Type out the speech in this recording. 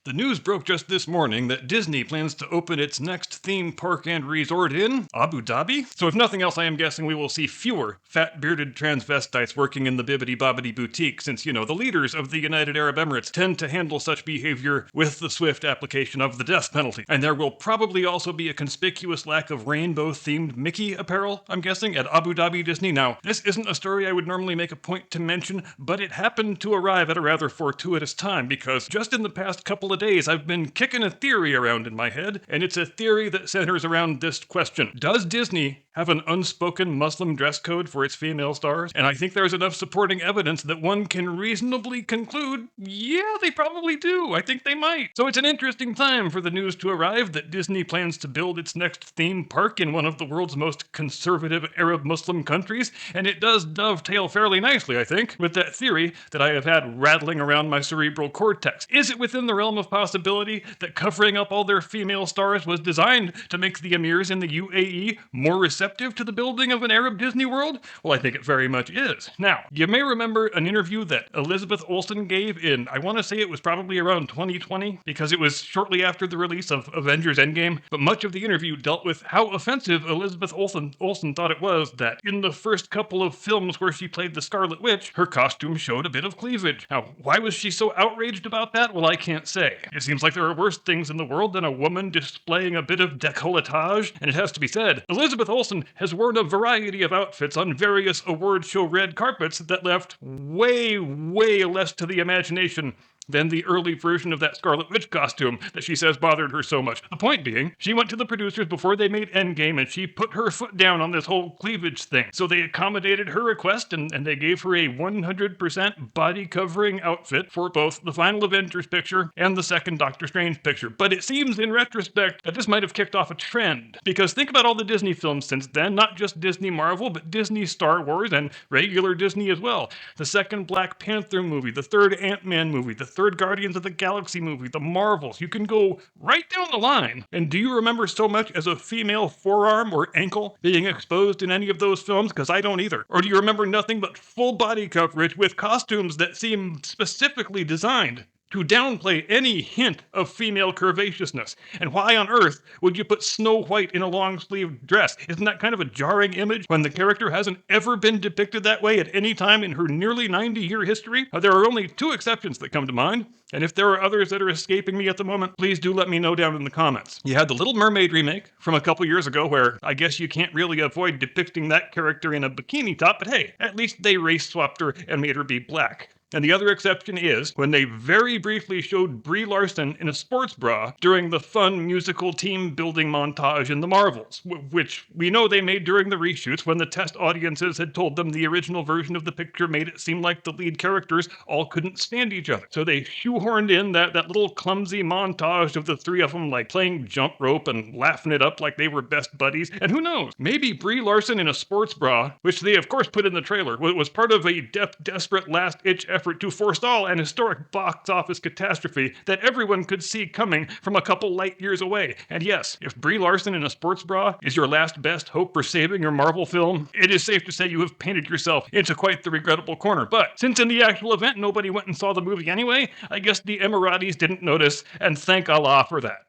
The news broke just this morning that Disney plans to open its next theme park and resort in Abu Dhabi. So if nothing else, I am guessing we will see fewer fat-bearded transvestites working in the bibbidi-bobbidi boutique since, the leaders of the United Arab Emirates tend to handle such behavior with the swift application of the death penalty. And there will probably also be a conspicuous lack of rainbow-themed Mickey apparel, I'm guessing, at Abu Dhabi Disney. Now, this isn't a story I would normally make a point to mention, but it happened to arrive at a rather fortuitous time because just in the past couple of days, I've been kicking a theory around in my head, and it's a theory that centers around this question. Does Disney have an unspoken Muslim dress code for its female stars? And I think there's enough supporting evidence that one can reasonably conclude, yeah, they probably do. I think they might. So it's an interesting time for the news to arrive that Disney plans to build its next theme park in one of the world's most conservative Arab Muslim countries, and it does dovetail fairly nicely, I think, with that theory that I have had rattling around my cerebral cortex. Is it within the realm of possibility that covering up all their female stars was designed to make the emirs in the UAE more receptive to the building of an Arab Disney World? Well, I think it very much is. Now, you may remember an interview that Elizabeth Olsen gave in, I want to say it was probably around 2020, because it was shortly after the release of Avengers Endgame, but much of the interview dealt with how offensive Elizabeth Olsen thought it was that in the first couple of films where she played the Scarlet Witch, her costume showed a bit of cleavage. Now, why was she so outraged about that? Well, I can't say. It seems like there are worse things in the world than a woman displaying a bit of décolletage, and it has to be said, Elizabeth Olsen has worn a variety of outfits on various award show red carpets that left way, way less to the imagination than the early version of that Scarlet Witch costume that she says bothered her so much. The point being, she went to the producers before they made Endgame and she put her foot down on this whole cleavage thing. So they accommodated her request and they gave her a 100% body covering outfit for both the final Avengers picture and the second Doctor Strange picture. But it seems in retrospect that this might have kicked off a trend. Because think about all the Disney films since then, not just Disney Marvel, but Disney Star Wars and regular Disney as well. The second Black Panther movie, the third Ant-Man movie, the third Guardians of the Galaxy movie, the Marvels. You can go right down the line. And do you remember so much as a female forearm or ankle being exposed in any of those films? Because I don't either. Or do you remember nothing but full body coverage with costumes that seem specifically designed to downplay any hint of female curvaceousness? And why on earth would you put Snow White in a long-sleeved dress? Isn't that kind of a jarring image when the character hasn't ever been depicted that way at any time in her nearly 90-year history? There are only two exceptions that come to mind, and if there are others that are escaping me at the moment, please do let me know down in the comments. You had the Little Mermaid remake from a couple years ago where I guess you can't really avoid depicting that character in a bikini top, but hey, at least they race-swapped her and made her be black. And the other exception is when they very briefly showed Brie Larson in a sports bra during the fun musical team building montage in the Marvels, which we know they made during the reshoots when the test audiences had told them the original version of the picture made it seem like the lead characters all couldn't stand each other. So they shoehorned in that little clumsy montage of the three of them like playing jump rope and laughing it up like they were best buddies. And who knows, maybe Brie Larson in a sports bra, which they of course put in the trailer, was part of a desperate last-ditch effort to forestall an historic box office catastrophe that everyone could see coming from a couple light years away. And yes, if Brie Larson in a sports bra is your last best hope for saving your Marvel film, it is safe to say you have painted yourself into quite the regrettable corner. But since in the actual event nobody went and saw the movie anyway, I guess the Emiratis didn't notice, and thank Allah for that.